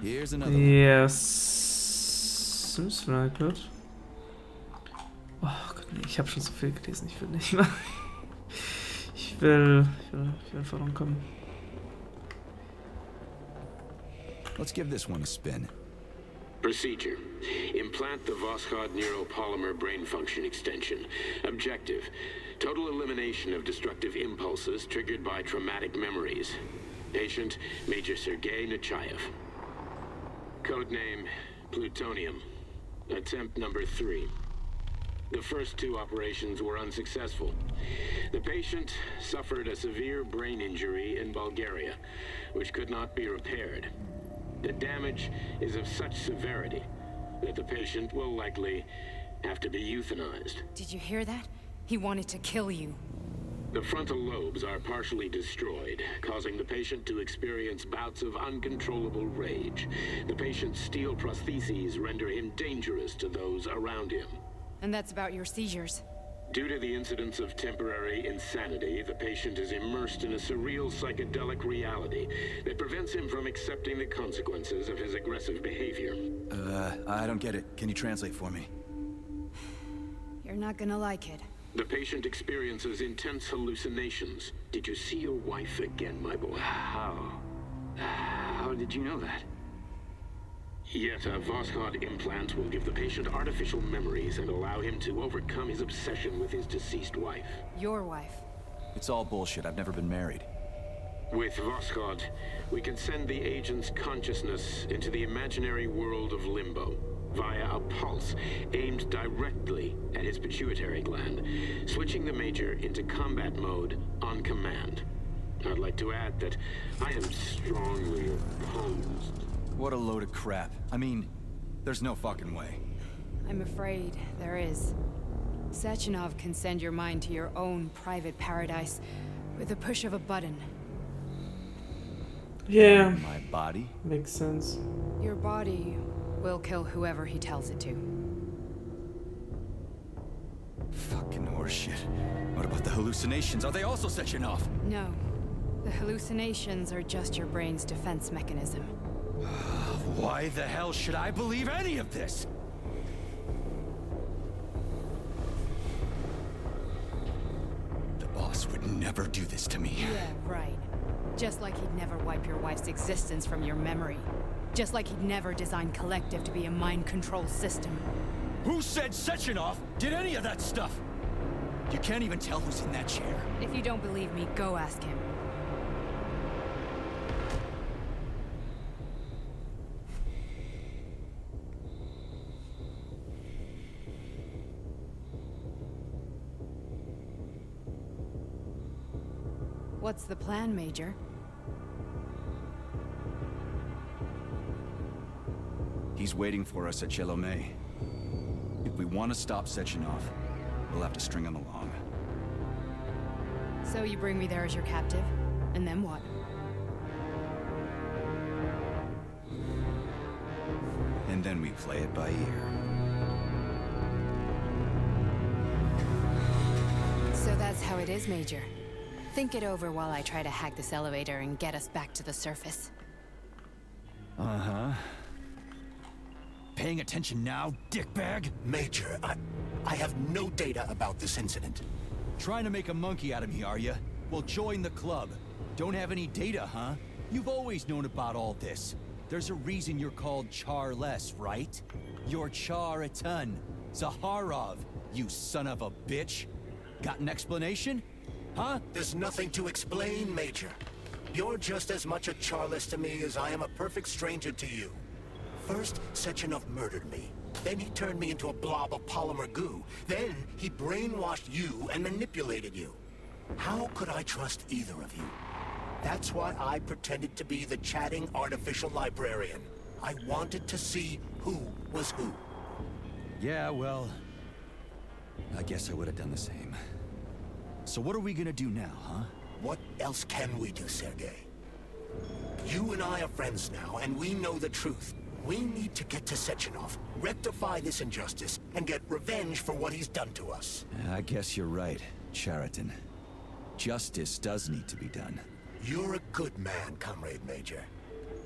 Yes. Seems like it. Oh Gott, nee, ich habe schon so viel gelesen, ich will nicht mehr. Ich will vorankommen. Let's give this one a spin. Procedure. Implant the Voskhod neuropolymer brain function extension. Objective. Total elimination of destructive impulses triggered by traumatic memories. Patient, Major Sergei Nechayev. Codename, Plutonium. Attempt number 3. The first 2 operations were unsuccessful. The patient suffered a severe brain injury in Bulgaria, which could not be repaired. The damage is of such severity that the patient will likely have to be euthanized. Did you hear that? He wanted to kill you. The frontal lobes are partially destroyed, causing the patient to experience bouts of uncontrollable rage. The patient's steel prostheses render him dangerous to those around him. And that's about your seizures. Due to the incidence of temporary insanity, the patient is immersed in a surreal psychedelic reality that prevents him from accepting the consequences of his aggressive behavior. I don't get it. Can you translate for me? You're not gonna like it. The patient experiences intense hallucinations. Did you see your wife again, my boy? How did you know that? Yet a Voskhod implant will give the patient artificial memories and allow him to overcome his obsession with his deceased wife. Your wife. It's all bullshit. I've never been married. With Voskhod, we can send the agent's consciousness into the imaginary world of Limbo via a pulse aimed directly at his pituitary gland, switching the Major into combat mode on command. I'd like to add that I am strongly opposed. What a load of crap. I mean, there's no fucking way. I'm afraid there is. Sechenov can send your mind to your own private paradise with the push of a button. Yeah, My body? makes sense. Your body will kill whoever he tells it to. Fucking horseshit. What about the hallucinations? Are they also Sechenov? No. The hallucinations are just your brain's defense mechanism. Why the hell should I believe any of this? The boss would never do this to me. Yeah, right. Just like he'd never wipe your wife's existence from your memory. Just like he'd never design Collective to be a mind control system. Who said Sechenov did any of that stuff? You can't even tell who's in that chair. If you don't believe me, go ask him. What's the plan, Major? He's waiting for us at Chelomey. If we want to stop Sechenov, we'll have to string him along. So you bring me there as your captive? And then what? And then we play it by ear. So that's how it is, Major. Think it over while I try to hack this elevator and get us back to the surface. Uh-huh. Paying attention now, dickbag? Major, I have no data about this incident. Trying to make a monkey out of me, are you? Well, join the club. Don't have any data, huh? You've always known about all this. There's a reason you're called Charless, right? You're Char-a-ton. Zaharov, you son of a bitch. Got an explanation? Huh? There's nothing to explain, Major. You're just as much a Charless to me as I am a perfect stranger to you. First, Sechenov murdered me. Then he turned me into a blob of polymer goo. Then he brainwashed you and manipulated you. How could I trust either of you? That's why I pretended to be the chatting artificial librarian. I wanted to see who was who. Yeah, well, I guess I would have done the same. So what are we gonna do now, huh? What else can we do, Sergei? You and I are friends now, and we know the truth. We need to get to Sechenov, rectify this injustice, and get revenge for what he's done to us. I guess you're right, Chariton. Justice does need to be done. You're a good man, Comrade Major.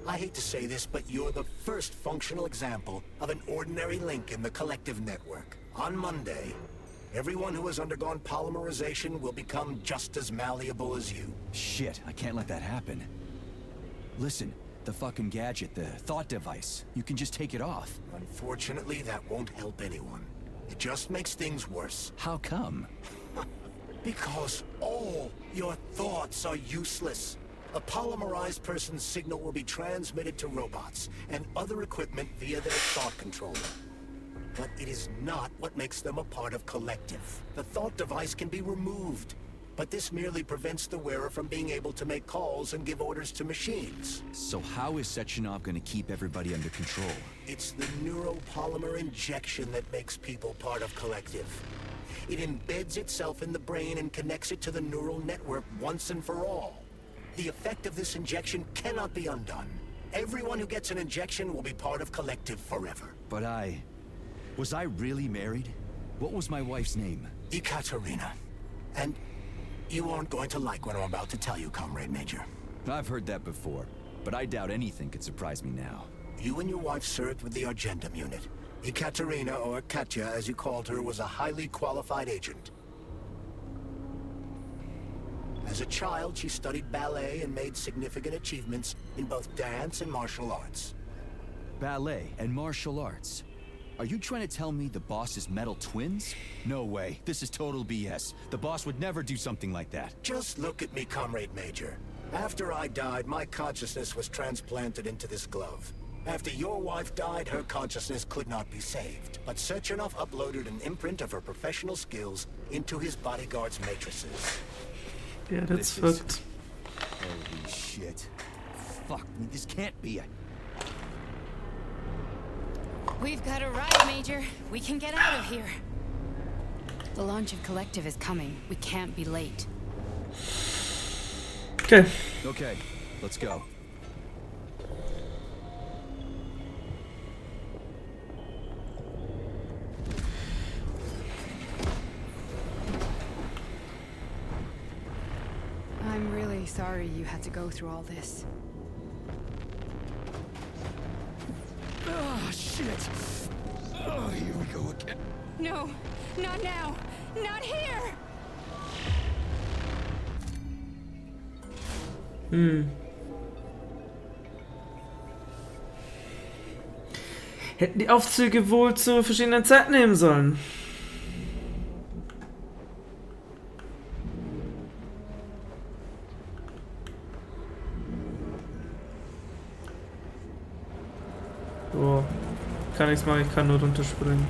I hate to say this, but you're the first functional example of an ordinary link in the Collective network. On Monday, everyone who has undergone polymerization will become just as malleable as you. Shit, I can't let that happen. Listen, the fucking gadget, the thought device, you can just take it off. Unfortunately, that won't help anyone. It just makes things worse. How come? Because all your thoughts are useless. A polymerized person's signal will be transmitted to robots and other equipment via their thought controller. But it is not what makes them a part of Collective. The thought device can be removed, but this merely prevents the wearer from being able to make calls and give orders to machines. So how is Sechenov gonna keep everybody under control? It's the neuropolymer injection that makes people part of Collective. It embeds itself in the brain and connects it to the neural network once and for all. The effect of this injection cannot be undone. Everyone who gets an injection will be part of Collective forever. But was I really married? What was my wife's name? Ekaterina. And you aren't going to like what I'm about to tell you, Comrade Major. I've heard that before, but I doubt anything could surprise me now. You and your wife served with the Argentum unit. Ekaterina, or Katya as you called her, was a highly qualified agent. As a child, she studied ballet and made significant achievements in both dance and martial arts. Ballet and martial arts? Are you trying to tell me the boss is metal twins? No way. This is total BS. The boss would never do something like that. Just look at me, Comrade Major. After I died, my consciousness was transplanted into this glove. After your wife died, her consciousness could not be saved. But Sechenov uploaded an imprint of her professional skills into his bodyguard's matrices. Yeah, that's fucked. Holy shit. Fuck me, this can't be it. We've got a ride, Major. We can get out of here. The launch of Collective is coming. We can't be late. Okay. Okay, let's go. I'm really sorry you had to go through all this. Oh, shit. Oh, here we go again. No, not now. Not here. Hätten die Aufzüge wohl zu verschiedenen Zeiten nehmen sollen. So, kann nichts machen, ich kann nur runterspringen.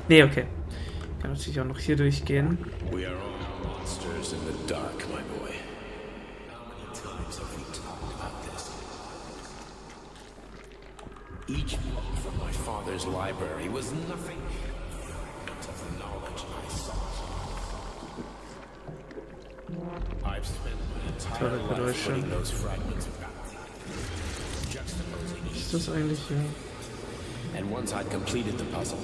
Nee, okay. Kann natürlich auch noch hier durchgehen. We are all monsters in the dark, my boy. How many times have we talked about this? Each book from my father's library was nothing of the knowledge I sought. I've spent my entire life putting those fragments back, juxtaposing each. Ist das eigentlich hier? And once I'd completed the puzzle,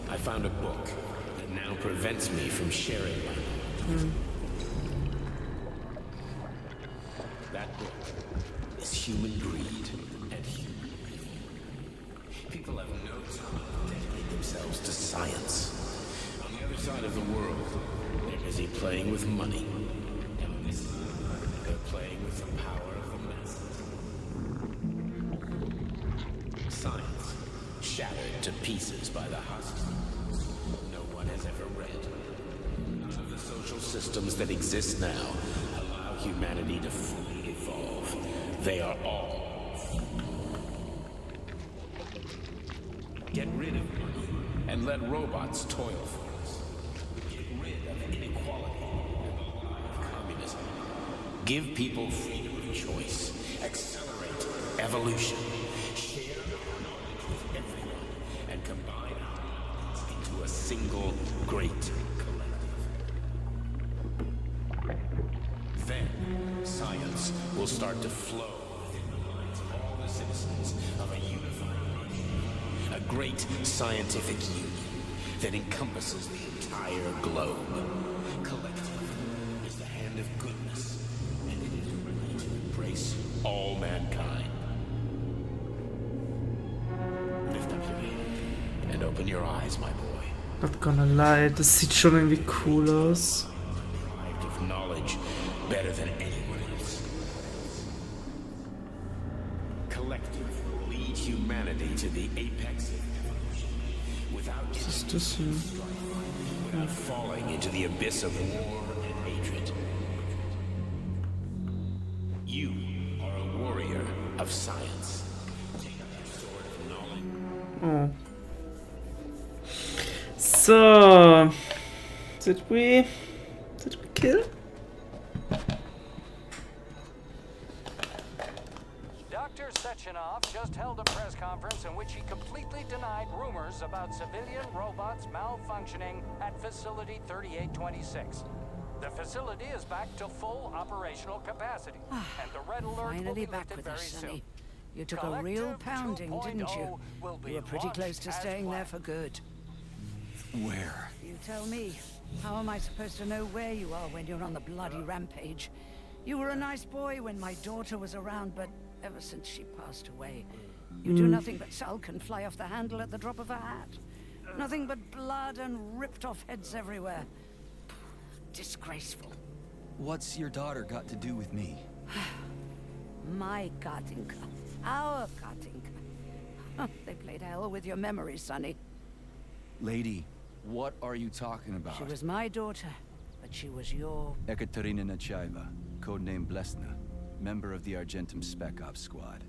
I found a book that now prevents me from sharing my knowledge. That book is human greed and human greed. People have no time to dedicate themselves to science. On the other side of the world, they're busy playing with money. And on this side, they're playing with the power of the masses. Science, shattered to pieces by the husks no one has ever read. None of the social systems that exist now allow humanity to fully evolve. They are all. Get rid of money and let robots toil for us. Get rid of inequality and the lie of communism. Give people freedom of choice. Accelerate evolution. Share knowledge with everyone and combine our minds into a single great collective. Then science will start to flow within the minds of all the citizens of a unified nation. A great scientific union that encompasses the entire globe. Collective is the hand of goodness, and it is ready to embrace all mankind. Lift up your head and open your eyes, my boy. Not gonna lie, das sieht schon irgendwie cool aus. Deprived of knowledge better than anyone else. Collective will lead humanity to the apex of evolution without Was ist das hier? without falling into the abyss of war and hatred. You are a warrior of science. Take up your sword of knowledge. Oh. So. Did we kill? Dr. Sechenov just held a press conference in which he completely denied rumors about civilian robots malfunctioning at Facility 3826. The facility is back to full operational capacity, and the red alert will Finally be back lifted with very us, soon. Sonny. You took a real pounding, didn't you? You were pretty close to staying there for good. Where? You tell me. How am I supposed to know where you are when you're on the bloody rampage? You were a nice boy when my daughter was around, but ever since she passed away, you do nothing but sulk and fly off the handle at the drop of a hat. Nothing but blood and ripped off heads everywhere. Disgraceful. What's your daughter got to do with me? My Katinka. Our Katinka. They played hell with your memories, Sonny. Lady, what are you talking about? She was my daughter, but she was your... Ekaterina Nechaeva, codename Blesna, member of the Argentum Spec Ops squad.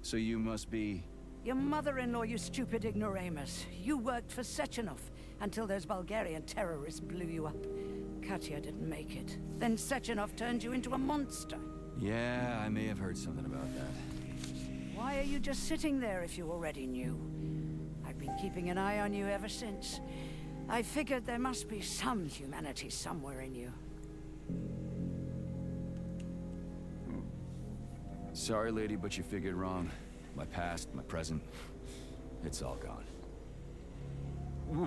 So you must be... Your mother-in-law, you stupid ignoramus. You worked for Sechenov until those Bulgarian terrorists blew you up. Katya didn't make it. Then Sechenov turned you into a monster. Yeah, I may have heard something about that. Why are you just sitting there if you already knew? I've been keeping an eye on you ever since. I figured there must be some humanity somewhere in you. Sorry, lady, but you figured wrong. My past, my present, it's all gone.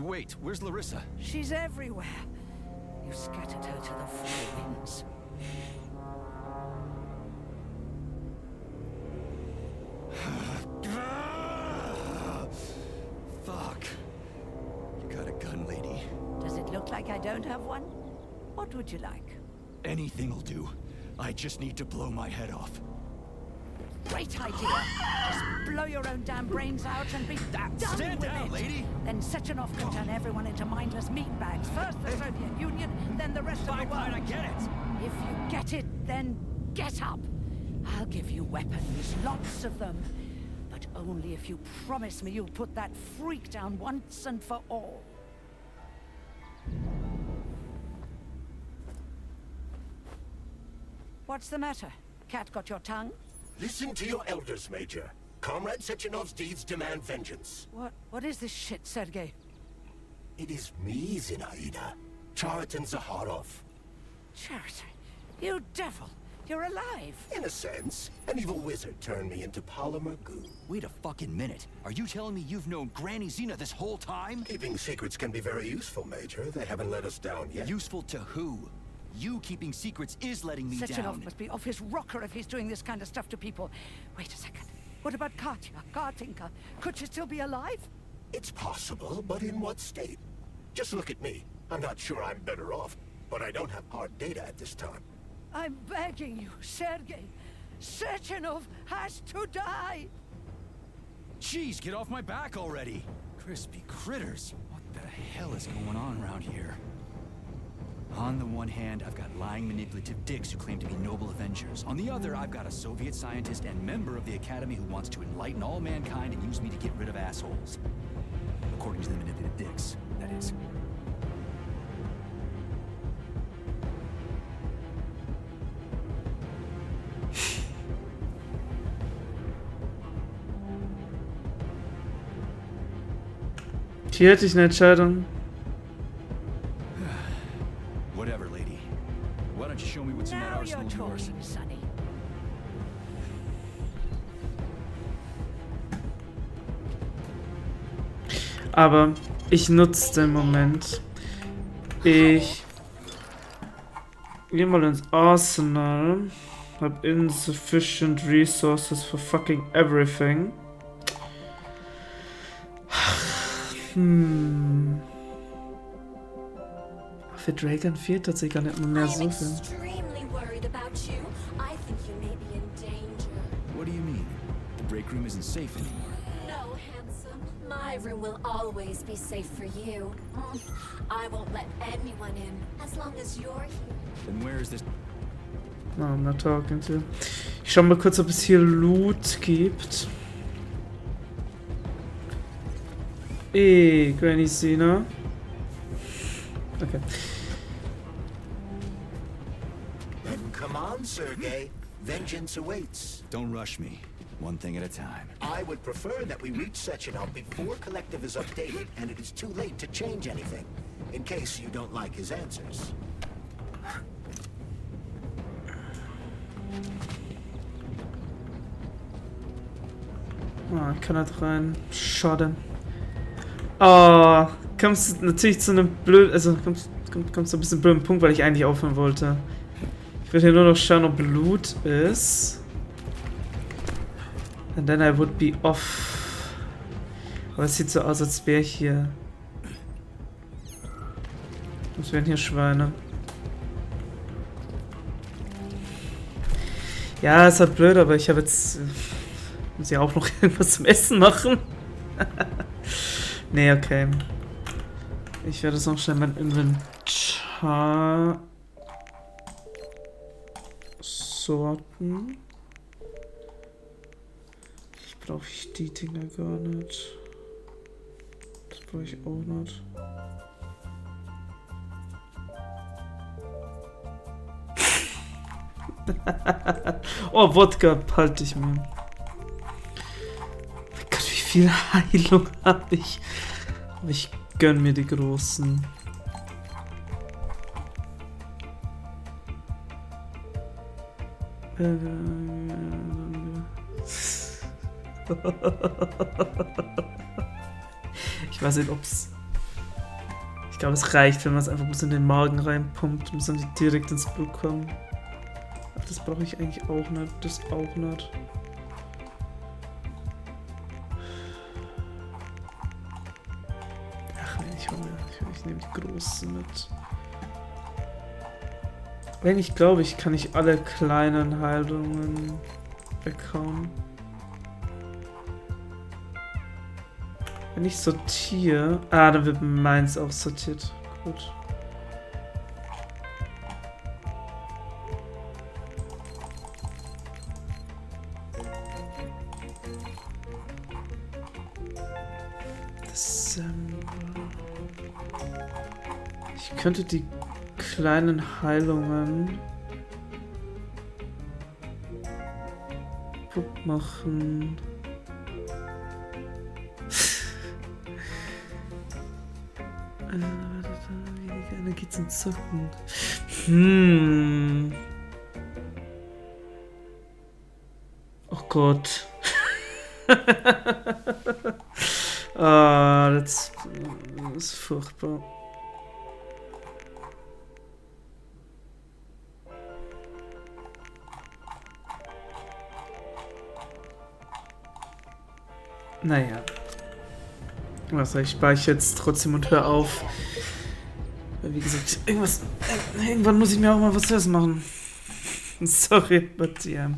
Wait, where's Larissa? She's everywhere. You scattered her to the four winds. Fuck. You got a gun, lady. Does it look like I don't have one? What would you like? Anything'll do. I just need to blow my head off. Great idea. Just blow your own damn brains out and be done Stand with down, it. lady. Then Sechenov can turn everyone into mindless meatbags. First the Soviet Union, then the rest of the world. Fine, I get it. If you get it, then get up. I'll give you weapons, lots of them. But only if you promise me you'll put that freak down once and for all. What's the matter? Cat got your tongue? Listen to your elders, Major. Comrade Sechenov's deeds demand vengeance. What is this shit, Sergei? It is me, Zinaida. Chariton Zaharov. Chariton, you devil! You're alive! In a sense, an evil wizard turned me into polymer goo. Wait a fucking minute. Are you telling me you've known Granny Zena this whole time? Keeping secrets can be very useful, Major. They haven't let us down yet. Useful to who? You keeping secrets is letting me Sechenov down. must be off his rocker if he's doing this kind of stuff to people. Wait a second. What about Katya, Kartinka? Could she still be alive? It's possible, but in what state? Just look at me. I'm not sure I'm better off, but I don't have hard data at this time. I'm begging you, Sergei. Sechenov has to die! Jeez, get off my back already! Crispy critters. What the hell is going on around here? On the one hand, I've got lying, manipulative dicks who claim to be noble avengers. On the other, I've got a Soviet scientist and member of the Academy who wants to enlighten all mankind and use me to get rid of assholes. According to the manipulative dicks, that is. Hier hätte ich eine Entscheidung. Whatever, lady. Why don't you show me what's in that Now you're arsenal of yours? talking, Sonny. Aber ich nutze den Moment. Ich gehe mal ins Arsenal. Hab insufficient resources for fucking everything. Für Dragon fehlt tatsächlich gar nicht mehr so viel. Extremely worried about you. I think you may be in danger. What do you mean? The break room isn't safe anymore. No, handsome. My room will always be safe for you. I won't let anyone in as long as you're here. Then where is this? No, I'm not talking to. Ich schau mal kurz, ob es hier Loot gibt. Granny Zena. Okay. Then come on, Sergei. Vengeance awaits. Don't rush me. One thing at a time. I would prefer that we reach Sechenov before Collective is updated and it is too late to change anything, in case you don't like his answers. Ah, ich kann nicht rein. Schade. Oh, kommst natürlich zu einem blöden, also kommst zu ein bisschen blöden Punkt, weil ich eigentlich aufhören wollte. Ich will hier nur noch schauen, ob Blut ist. And then I would be off. Aber es sieht so aus, als wäre ich hier. Als wären hier Schweine. Ja, ist halt blöd, aber ich habe jetzt... muss ja auch noch irgendwas zum Essen machen. Nee, okay. Ich werde es noch schnell mein Inventar sorten. Ich brauche die Dinger gar nicht. Das brauche ich auch nicht. Oh, Wodka behalte ich mir. Oh Gott, wie viel Heilung habe ich? Aber ich gönn mir die großen. Ich weiß nicht, ob's... Ich glaube, es reicht, wenn man es einfach bloß in den Magen reinpumpt und dann direkt ins Blut kommen. Aber das brauche ich eigentlich auch nicht. Das auch nicht. Ach nee, ich nehme die großen mit. Eigentlich glaube ich, kann ich alle kleinen Heilungen weghauen. Wenn ich sortiere... Ah, dann wird meins auch sortiert. Gut. Ich könnte die kleinen Heilungen gut machen. Wie geht zum Zocken? Oh Gott. Das ist furchtbar. Naja. Also ich speichere jetzt trotzdem und höre auf. Weil wie gesagt, irgendwann muss ich mir auch mal was zu essen machen. Sorry, but yeah.